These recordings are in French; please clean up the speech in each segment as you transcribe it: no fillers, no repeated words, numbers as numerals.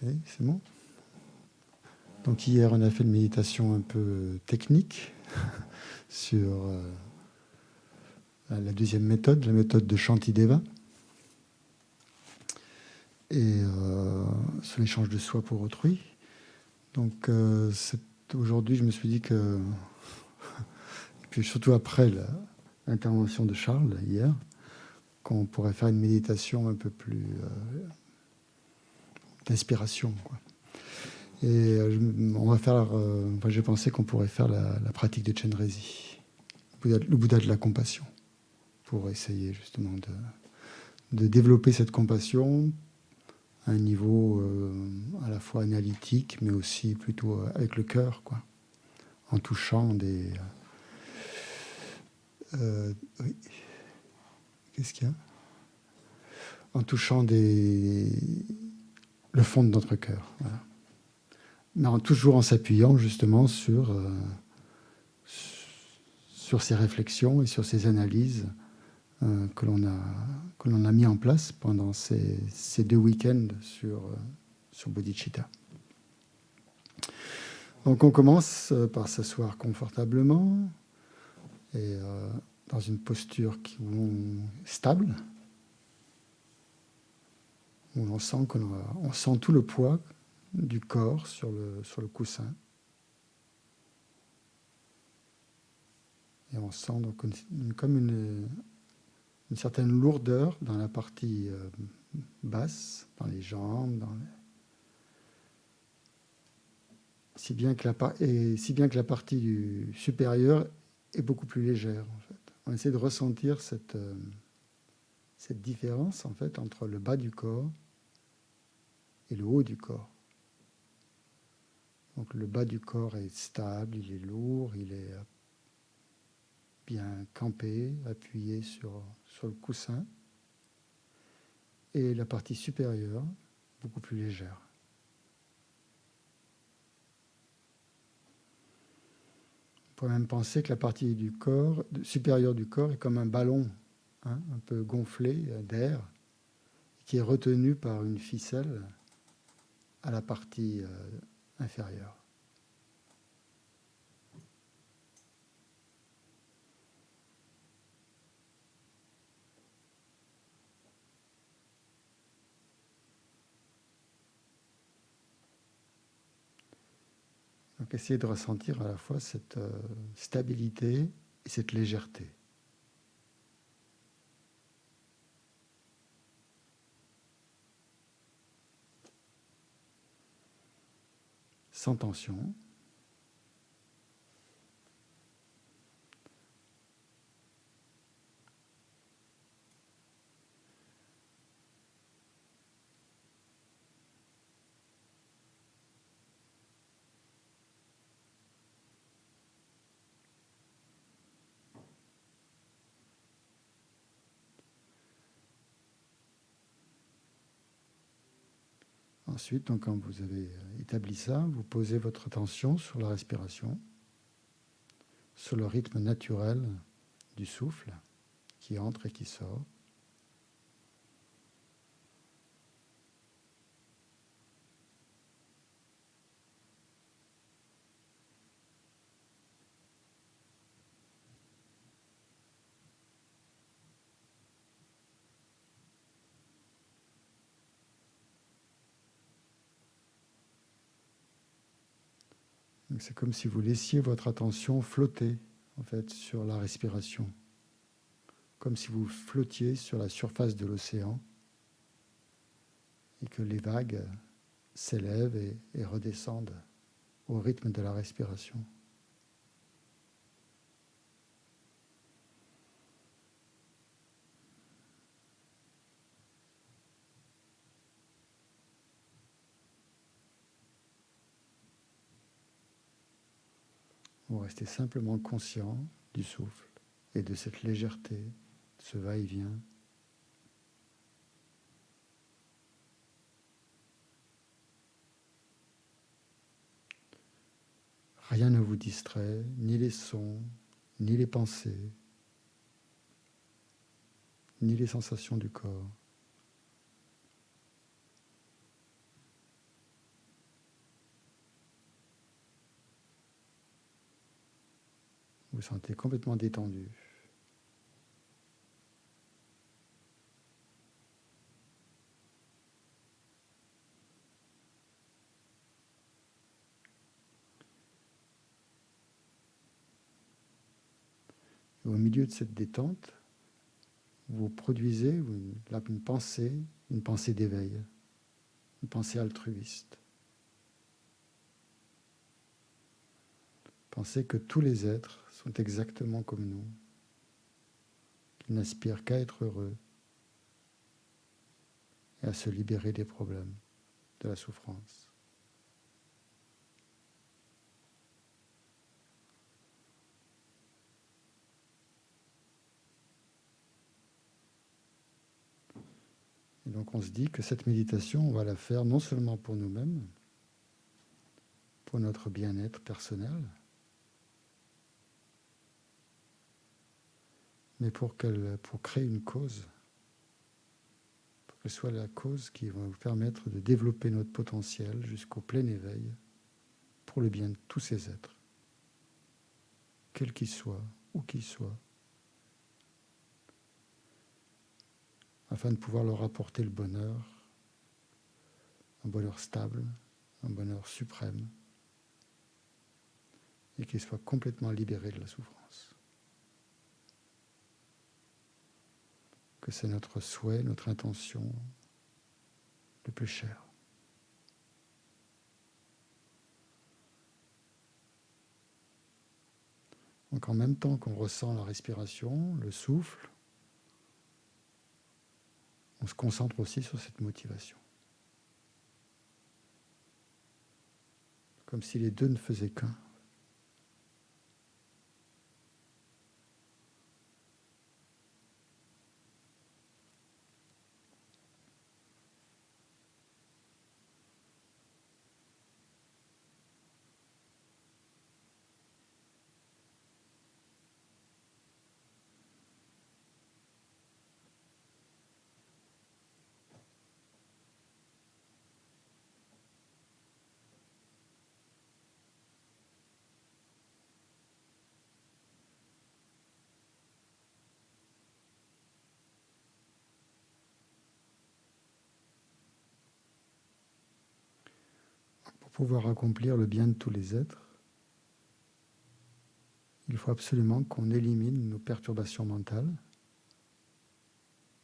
Ok, c'est bon. Donc hier, on a fait une méditation un peu technique sur la deuxième méthode, la méthode de Shantideva, et sur l'échange de soi pour autrui. Donc aujourd'hui, je me suis dit que, et puis surtout après l'intervention de Charles hier, qu'on pourrait faire une méditation un peu plus d'inspiration, quoi. Et on va faire. J'ai pensé qu'on pourrait faire la pratique de Chenrezi, le Bouddha de la compassion, pour essayer justement de développer cette compassion à un niveau à la fois analytique, mais aussi plutôt avec le cœur, quoi, en touchant des. Oui. Qu'est-ce qu'il y a? En touchant le fond de notre cœur. Voilà. Mais toujours en s'appuyant justement sur ces réflexions et sur ces analyses que l'on a mis en place pendant ces 2 week-ends sur Bodhicitta. Donc on commence par s'asseoir confortablement et dans une posture stable, où on sent tout le poids du corps sur le coussin. Et on sent donc comme une certaine lourdeur dans la partie basse, dans les jambes, si bien que la partie supérieure est beaucoup plus légère, en fait. On essaie de ressentir cette différence, en fait, entre le bas du corps et le haut du corps. Donc le bas du corps est stable, il est lourd, il est bien campé, appuyé sur le coussin. Et la partie supérieure, beaucoup plus légère. On pourrait même penser que la partie supérieure du corps est comme un ballon, un peu gonflé d'air, qui est retenu par une ficelle à la partie inférieure. Donc essayez de ressentir à la fois cette stabilité et cette légèreté. Sans tension. Ensuite, donc, quand vous avez établi ça, vous posez votre attention sur la respiration, sur le rythme naturel du souffle qui entre et qui sort. Donc, c'est comme si vous laissiez votre attention flotter en fait, sur la respiration, comme si vous flottiez sur la surface de l'océan et que les vagues s'élèvent et redescendent au rythme de la respiration. Vous restez simplement conscient du souffle et de cette légèreté, de ce va-et-vient. Rien ne vous distrait, ni les sons, ni les pensées, ni les sensations du corps. sentez complètement détendu. Et au milieu de cette détente, vous produisez une pensée d'éveil, une pensée altruiste. Pensez que tous les êtres sont exactement comme nous, qu'ils n'aspirent qu'à être heureux et à se libérer des problèmes, de la souffrance. Et donc on se dit que cette méditation, on va la faire non seulement pour nous-mêmes, pour notre bien-être personnel, mais pour créer une cause, pour qu'elle soit la cause qui va vous permettre de développer notre potentiel jusqu'au plein éveil pour le bien de tous ces êtres, quels qu'ils soient, où qu'ils soient, afin de pouvoir leur apporter le bonheur, un bonheur stable, un bonheur suprême, et qu'ils soient complètement libérés de la souffrance. Que c'est notre souhait, notre intention le plus cher. Donc en même temps qu'on ressent la respiration, le souffle, on se concentre aussi sur cette motivation. Comme si les deux ne faisaient qu'un. Pour pouvoir accomplir le bien de tous les êtres, il faut absolument qu'on élimine nos perturbations mentales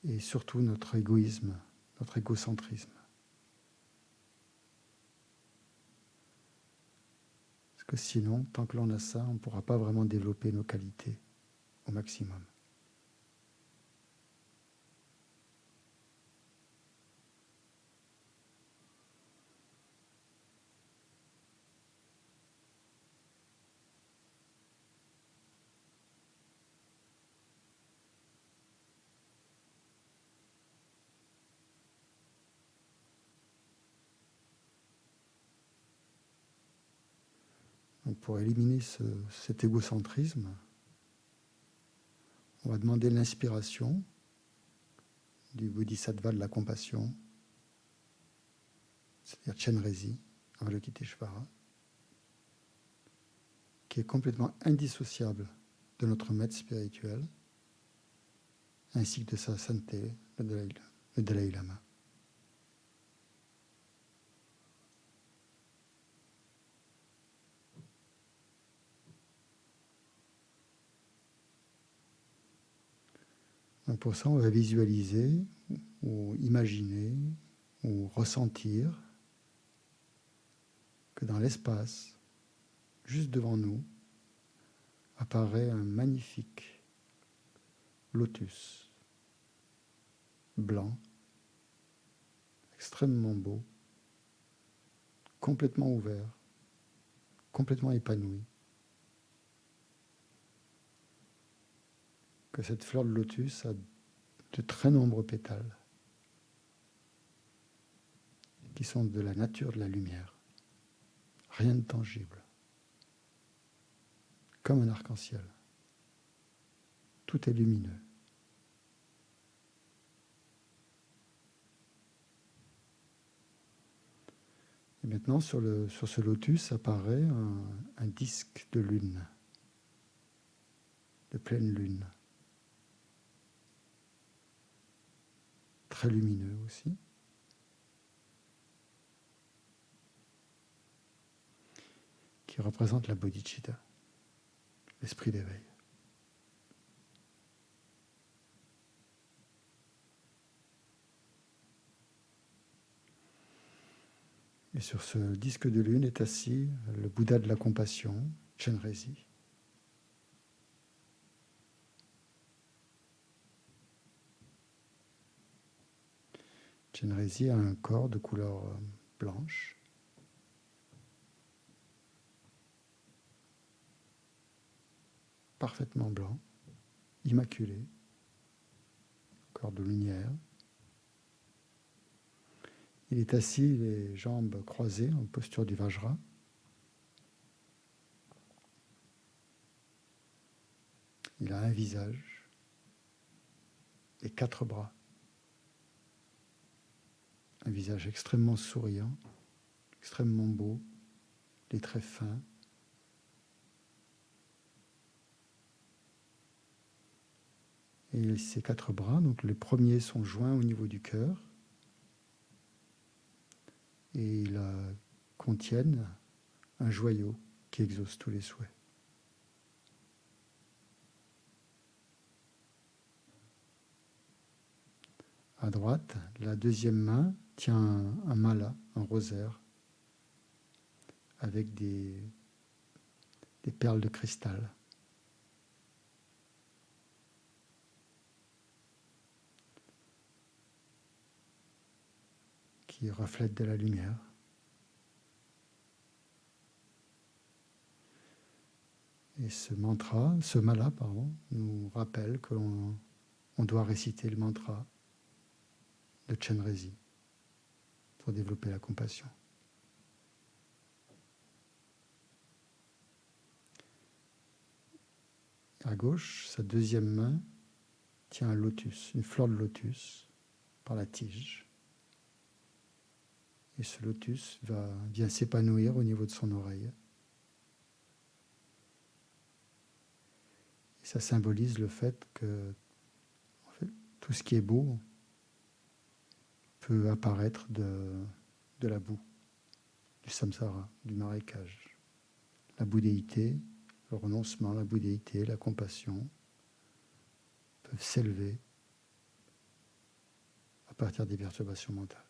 et surtout notre égoïsme, notre égocentrisme. Parce que sinon, tant que l'on a ça, on ne pourra pas vraiment développer nos qualités au maximum. Donc pour éliminer cet égocentrisme, on va demander l'inspiration du bodhisattva de la compassion, c'est-à-dire Chenrezig, Avalokiteshvara, qui est complètement indissociable de notre maître spirituel, ainsi que de sa sainteté, le Dalai Lama. Donc pour ça, on va visualiser ou imaginer ou ressentir que dans l'espace, juste devant nous, apparaît un magnifique lotus blanc, extrêmement beau, complètement ouvert, complètement épanoui. Que cette fleur de lotus a de très nombreux pétales qui sont de la nature de la lumière. Rien de tangible. Comme un arc-en-ciel. Tout est lumineux. Et maintenant, sur ce lotus apparaît un disque de lune. de pleine lune. Très lumineux aussi. Qui représente la bodhicitta, l'esprit d'éveil. Et sur ce disque de lune est assis le Bouddha de la compassion, Chenrezig. Chenrezig a un corps de couleur blanche. Parfaitement blanc, immaculé, corps de lumière. Il est assis, les jambes croisées, en posture du Vajra. Il a un visage et 4 bras. Un visage extrêmement souriant, extrêmement beau, les traits fins. Et ces 4 bras, donc les premiers sont joints au niveau du cœur et ils contiennent un joyau qui exauce tous les souhaits. À droite, la deuxième main tient un mala, un rosaire, avec des perles de cristal. Qui reflètent de la lumière. Et ce mala, nous rappelle qu'on doit réciter le mantra de Chenrezig pour développer la compassion. À gauche, sa deuxième main tient un lotus, une fleur de lotus par la tige. Et ce lotus vient s'épanouir au niveau de son oreille. Et ça symbolise le fait que tout ce qui est beau peut apparaître de la boue, du samsara, du marécage. La bouddhéité, le renoncement, la bouddhéité, la compassion peuvent s'élever à partir des perturbations mentales.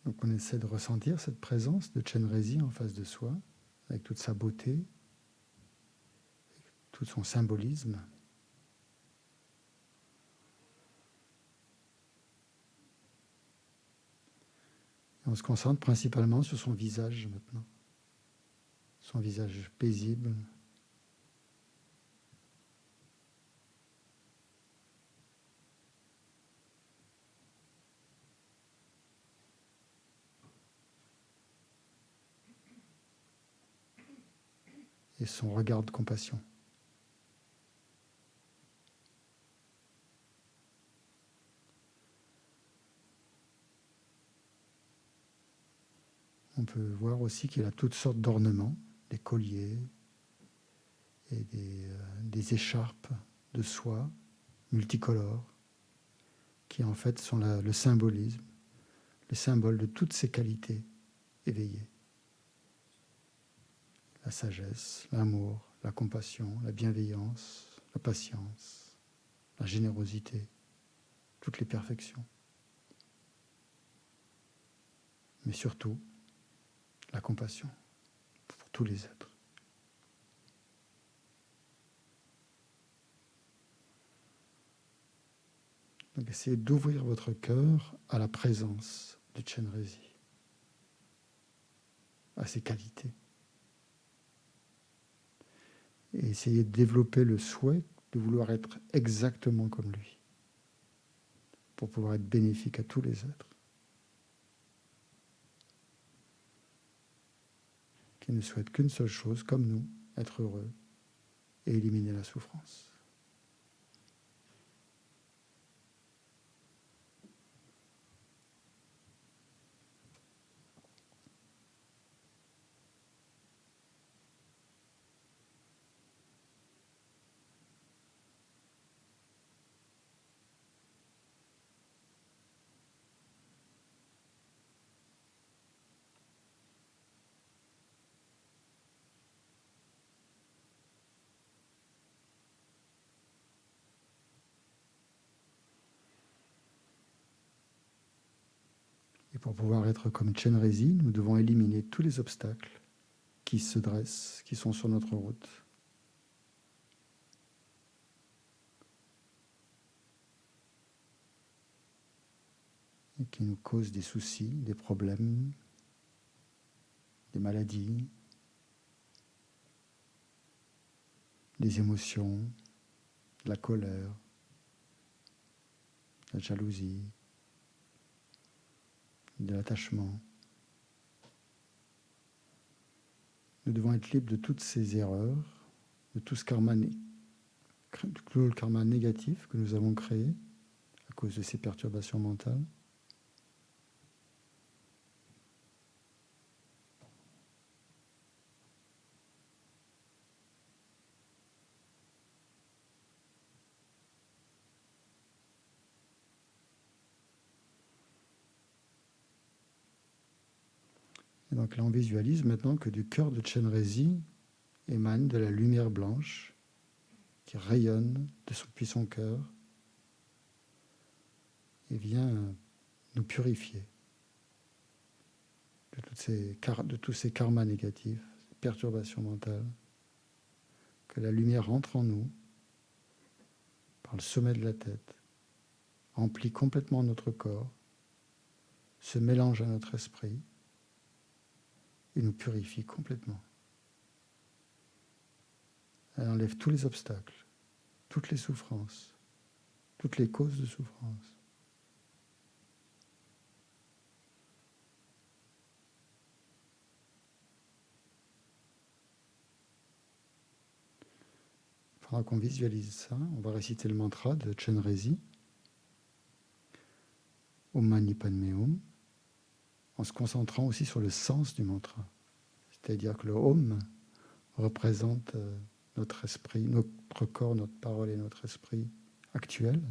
Donc on essaie de ressentir cette présence de Chenrezig en face de soi, avec toute sa beauté, tout son symbolisme. Et on se concentre principalement sur son visage maintenant, son visage paisible. Et son regard de compassion. On peut voir aussi qu'il a toutes sortes d'ornements, des colliers et des écharpes de soie multicolores, qui en fait sont le symbolisme, le symbole de toutes ces qualités éveillées. La sagesse, l'amour, la compassion, la bienveillance, la patience, la générosité, toutes les perfections. Mais surtout, la compassion pour tous les êtres. Donc essayez d'ouvrir votre cœur à la présence de Chenrezig, à ses qualités. Et essayez de développer le souhait de vouloir être exactement comme lui, pour pouvoir être bénéfique à tous les êtres. qui ne souhaite qu'une seule chose, comme nous, être heureux et éliminer la souffrance. Et pour pouvoir être comme Chenrezig, nous devons éliminer tous les obstacles qui se dressent, qui sont sur notre route. Et qui nous causent des soucis, des problèmes, des maladies, des émotions, de la colère, de la jalousie, de l'attachement. Nous devons être libres de toutes ces erreurs, de tout le karma négatif que nous avons créé à cause de ces perturbations mentales. Et donc là, on visualise maintenant que du cœur de Chenrezig émane de la lumière blanche qui rayonne depuis son cœur et vient nous purifier de tous ces karmas négatifs, ces perturbations mentales, que la lumière entre en nous par le sommet de la tête, emplit complètement notre corps, se mélange à notre esprit et nous purifie complètement. Elle enlève tous les obstacles, toutes les souffrances, toutes les causes de souffrance. Pendant qu'on visualise ça, on va réciter le mantra de Chenrezig, Om Mani Padme Hum, en se concentrant aussi sur le sens du mantra. C'est-à-dire que le Om représente notre esprit, notre corps, notre parole et notre esprit actuel,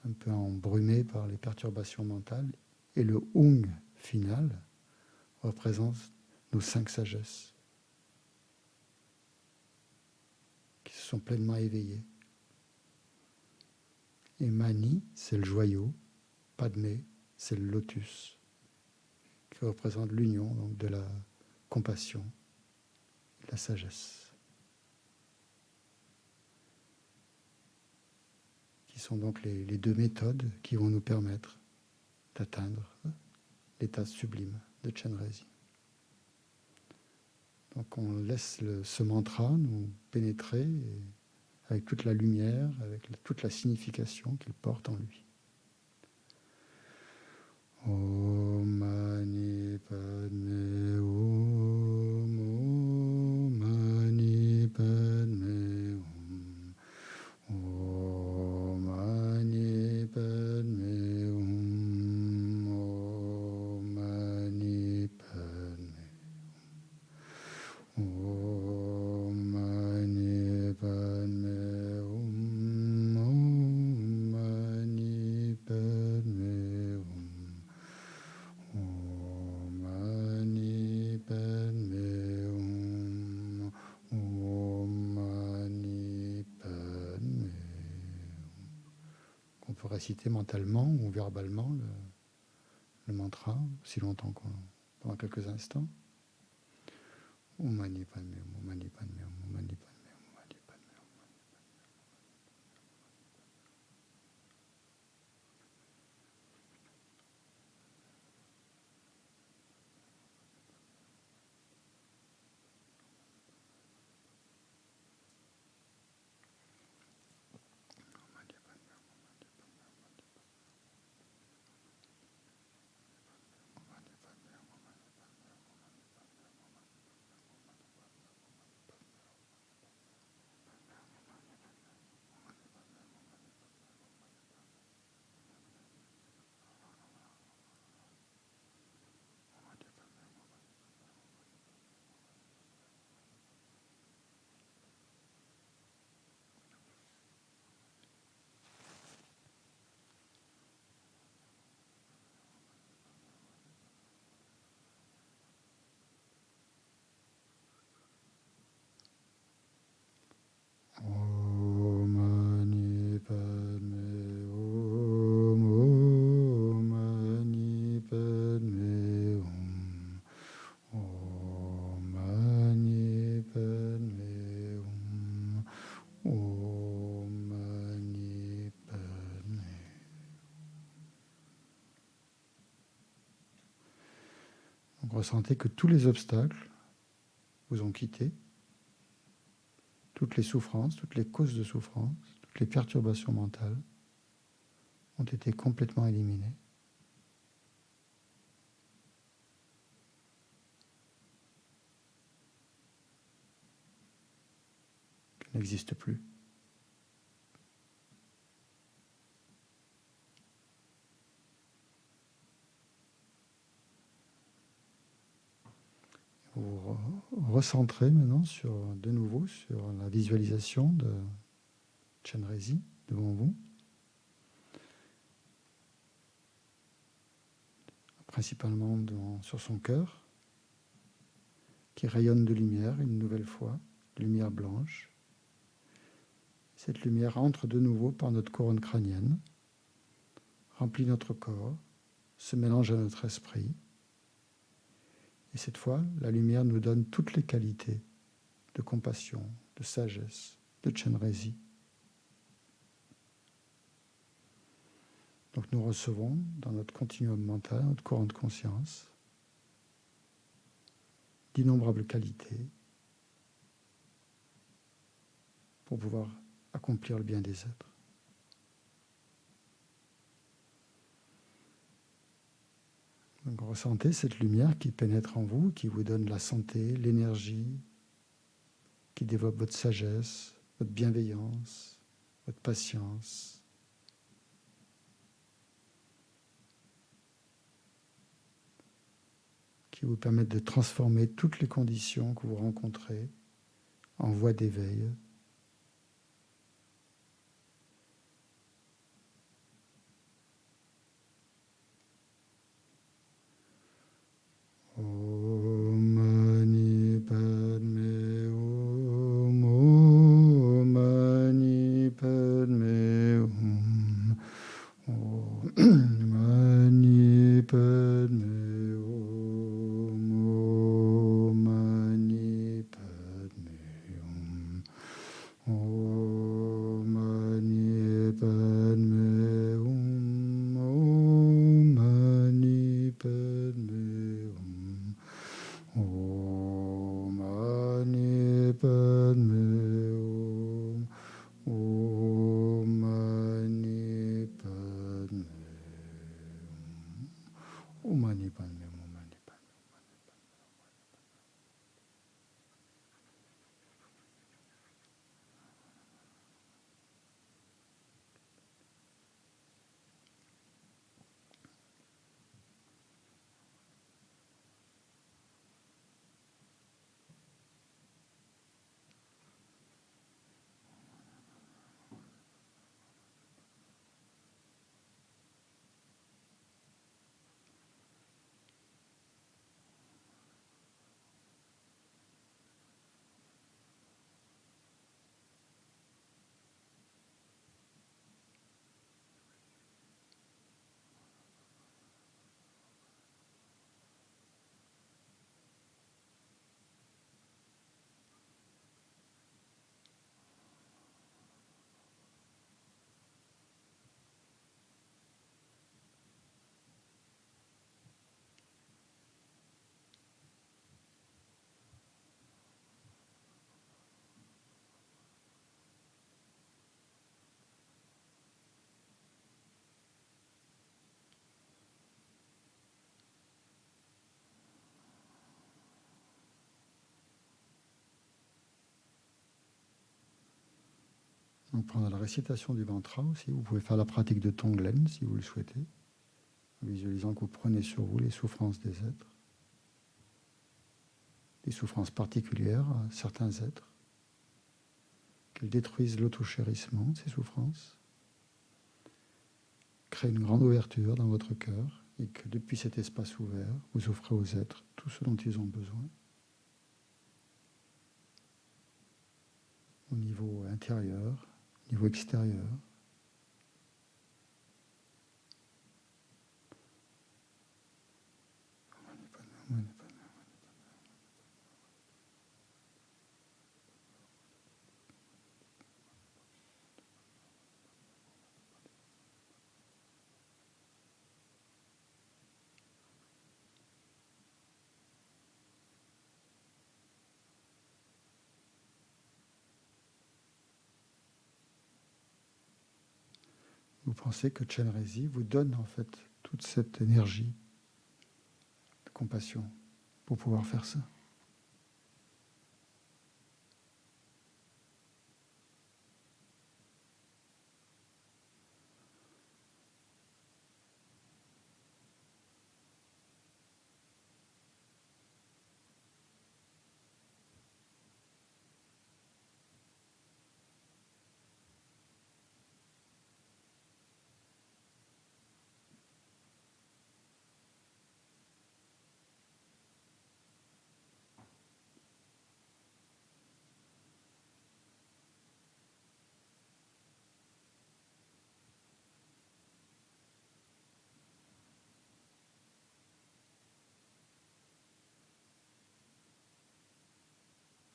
un peu embrumé par les perturbations mentales. Et le Hung final représente nos 5 sagesses qui se sont pleinement éveillées. Et Mani, c'est le joyau, Padmé, c'est le lotus, qui représente l'union donc, de la compassion et de la sagesse, qui sont donc les 2 méthodes qui vont nous permettre d'atteindre l'état sublime de Chenrezig. Donc on laisse ce mantra nous pénétrer avec toute la lumière, avec toute la signification qu'il porte en lui. Om Mani Padme Hum, Om Mani Padme Hum, Om Mani Padme Hum, Om Mani Padme Hum, Om Mani Padme Hum, Om Mani Padme On peut réciter mentalement ou verbalement le mantra, aussi longtemps pendant quelques instants. Om Mani Padme Hum, Om Mani Padme Hum, Om Mani Padme Hum, Om Mani Padme Hum. ressentez que tous les obstacles vous ont quitté, toutes les souffrances, toutes les causes de souffrance, toutes les perturbations mentales ont été complètement éliminées. Qu'elles n'existent plus. Vous recentrez maintenant de nouveau sur la visualisation de Chenrezig devant vous, principalement sur son cœur, qui rayonne de lumière une nouvelle fois, de lumière blanche. Cette lumière entre de nouveau par notre couronne crânienne, remplit notre corps, se mélange à notre esprit. Et cette fois, la lumière nous donne toutes les qualités de compassion, de sagesse, de Chenrezig. Donc nous recevons dans notre continuum mental, notre courant de conscience, d'innombrables qualités pour pouvoir accomplir le bien des êtres. Donc ressentez cette lumière qui pénètre en vous, qui vous donne la santé, l'énergie, qui développe votre sagesse, votre bienveillance, votre patience. Qui vous permettent de transformer toutes les conditions que vous rencontrez en voie d'éveil. Om Mani Padme Hum, Om Mani Padme Hum, Om Mani Padme Hum, Om Mani Padme Hum, Om Mani Padme Hum, Om Mani Padme Hum. Om Mani Padme Hum, Om Mani Padme Hum, Om Mani Padme Hum, Om Mani Padme. Donc pendant la récitation du mantra aussi, vous pouvez faire la pratique de Tonglen si vous le souhaitez, en visualisant que vous prenez sur vous les souffrances des êtres, des souffrances particulières à certains êtres, qu'elles détruisent l'auto-chérissement de ces souffrances, créent une grande ouverture dans votre cœur et que depuis cet espace ouvert, vous offrez aux êtres tout ce dont ils ont besoin, au niveau intérieur, au niveau extérieur. vous pensez que Chenrezig vous donne en fait toute cette énergie de compassion pour pouvoir faire ça.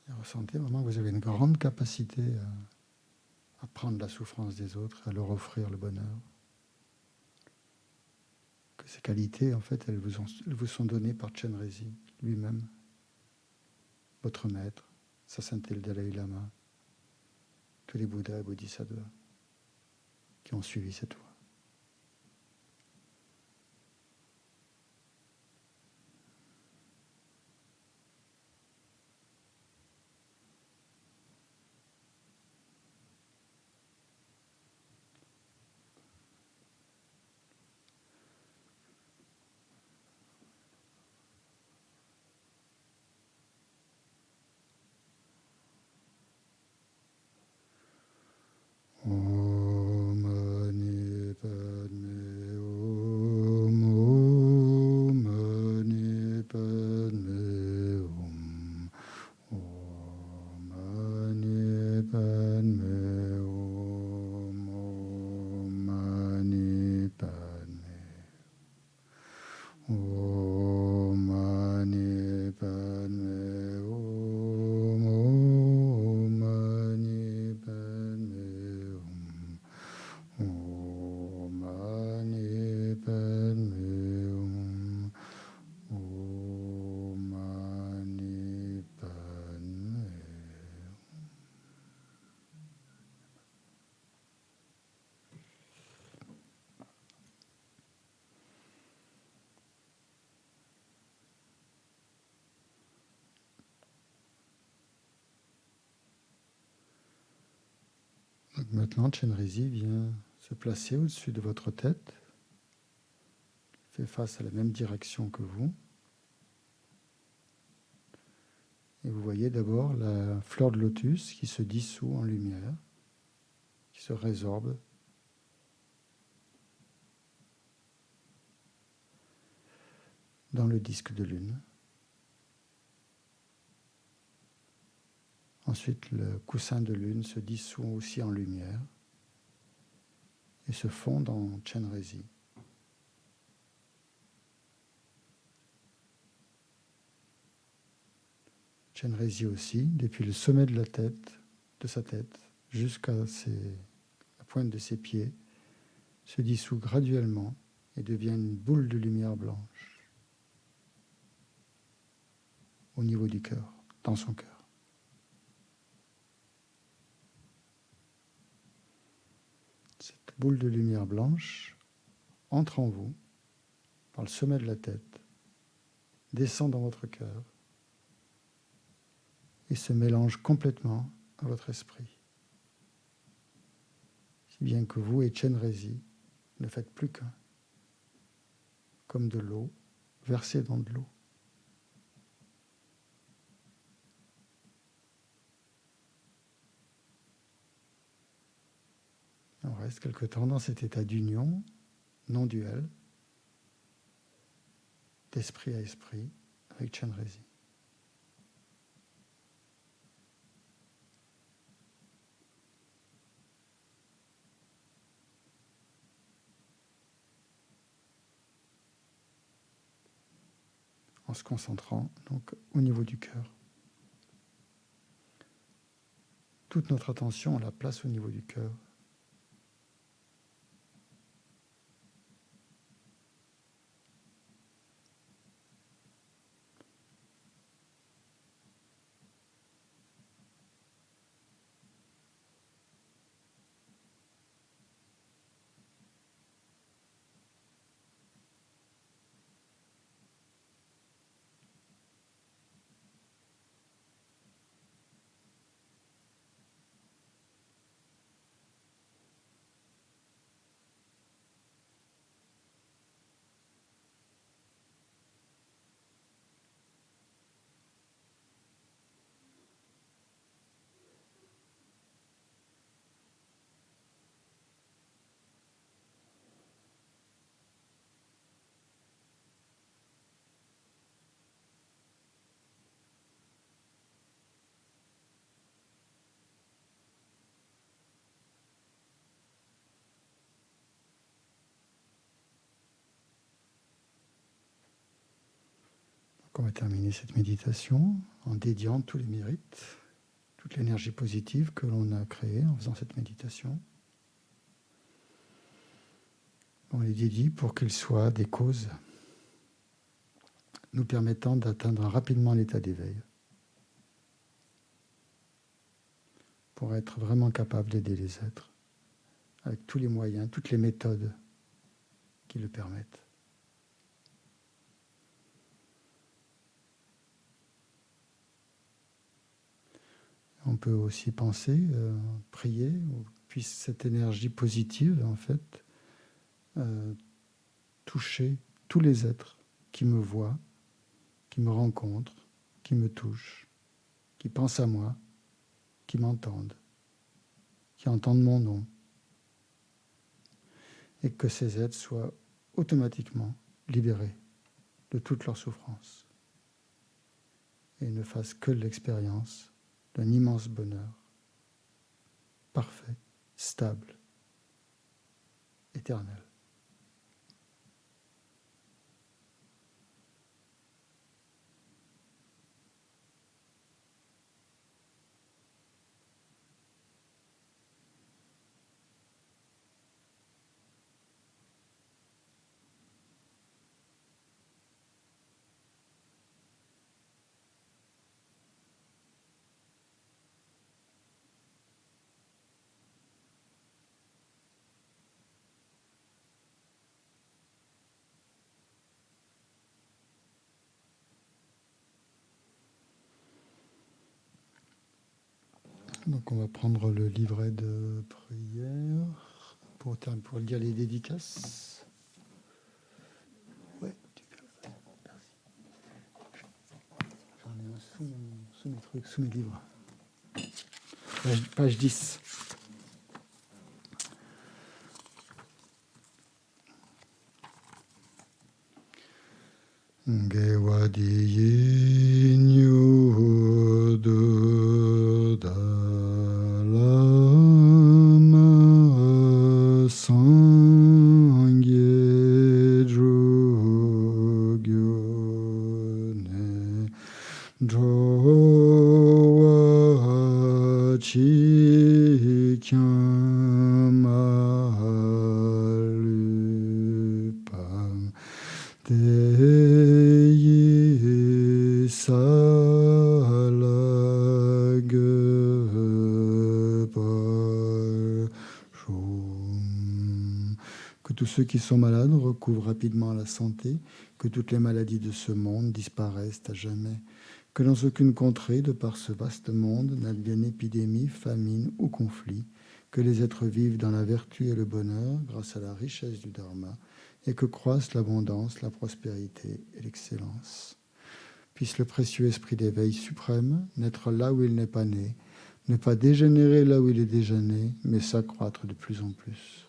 Et ressentez vraiment que vous avez une grande capacité à prendre la souffrance des autres, à leur offrir le bonheur. Que ces qualités, en fait, elles vous sont données par Chenrezig lui-même, votre maître, sa sainteté le Dalai Lama, tous les Bouddhas et Bodhisattvas qui ont suivi cette voie. Om Mani Padme Hum. Om Mani Padme Hum. Om Mani Padme Hum. Om Mani Padme Om Mani Padme Hum. Om Mani Padme Hum. Om Mani Padme Hum. Om Mani Padme. Donc maintenant, Chenrezig vient se placer au-dessus de votre tête, fait face à la même direction que vous. Et vous voyez d'abord la fleur de lotus qui se dissout en lumière, qui se résorbe. Dans le disque de lune. Ensuite, le coussin de lune se dissout aussi en lumière et se fond dans Chenrezig. Chenrezig aussi, depuis le sommet de sa tête, jusqu'à la pointe de ses pieds, se dissout graduellement et devient une boule de lumière blanche au niveau du cœur, dans son cœur. Cette boule de lumière blanche entre en vous par le sommet de la tête, descend dans votre cœur et se mélange complètement à votre esprit. Si bien que vous et Chenrezig ne faites plus qu'un, comme de l'eau versée dans de l'eau. On reste quelque temps dans cet état d'union non duel, d'esprit à esprit, avec Chenrezig. En se concentrant donc au niveau du cœur. Toute notre attention, on la place au niveau du cœur. va terminer cette méditation en dédiant tous les mérites, toute l'énergie positive que l'on a créée en faisant cette méditation. On les dédie pour qu'ils soient des causes nous permettant d'atteindre rapidement l'état d'éveil, pour être vraiment capable d'aider les êtres avec tous les moyens, toutes les méthodes qui le permettent. On peut aussi penser, prier, puisse cette énergie positive, en fait, toucher tous les êtres qui me voient, qui me rencontrent, qui me touchent, qui pensent à moi, qui m'entendent, qui entendent mon nom, et que ces êtres soient automatiquement libérés de toute leur souffrance et ne fassent que l'expérience d'un immense bonheur, parfait, stable, éternel. Donc on va prendre le livret de prière pour lire les dédicaces. Ouais, merci. J'en ai un sous mes trucs, sous mes livres. Page 10. Gewadiyi nyudo dalama sangye drogyo ne drowa chi kyamalu Deyi salag parshum. Que tous ceux qui sont malades recouvrent rapidement la santé, que toutes les maladies de ce monde disparaissent à jamais, que dans aucune contrée de par ce vaste monde n'advienne épidémie, famine ou conflit, que les êtres vivent dans la vertu et le bonheur grâce à la richesse du Dharma, et que croissent l'abondance, la prospérité et l'excellence. Puisse le précieux esprit d'éveil suprême naître là où il n'est pas né, ne pas dégénérer là où il est déjà né, mais s'accroître de plus en plus.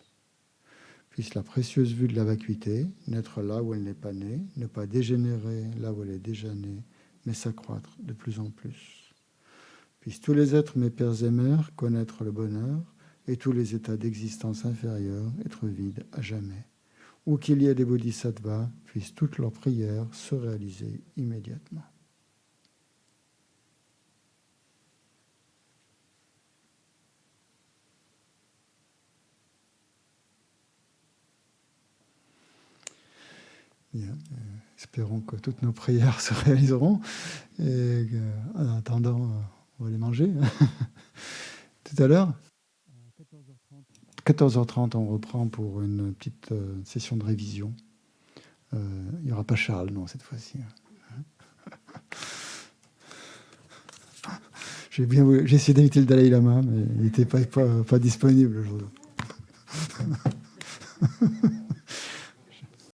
Puisse la précieuse vue de la vacuité naître là où elle n'est pas née, ne pas dégénérer là où elle est déjà née, mais s'accroître de plus en plus. Puissent tous les êtres, mes pères et mères, connaître le bonheur, et tous les états d'existence inférieurs être vides à jamais. Où qu'il y ait des bodhisattvas, puissent toutes leurs prières se réaliser immédiatement. Bien, espérons que toutes nos prières se réaliseront. Et en attendant, on va les manger. Tout à l'heure, 14h30, on reprend pour une petite session de révision. Il n'y aura pas Charles, non, cette fois-ci. J'ai essayé d'inviter le Dalai Lama, mais il n'était pas disponible le jour-là.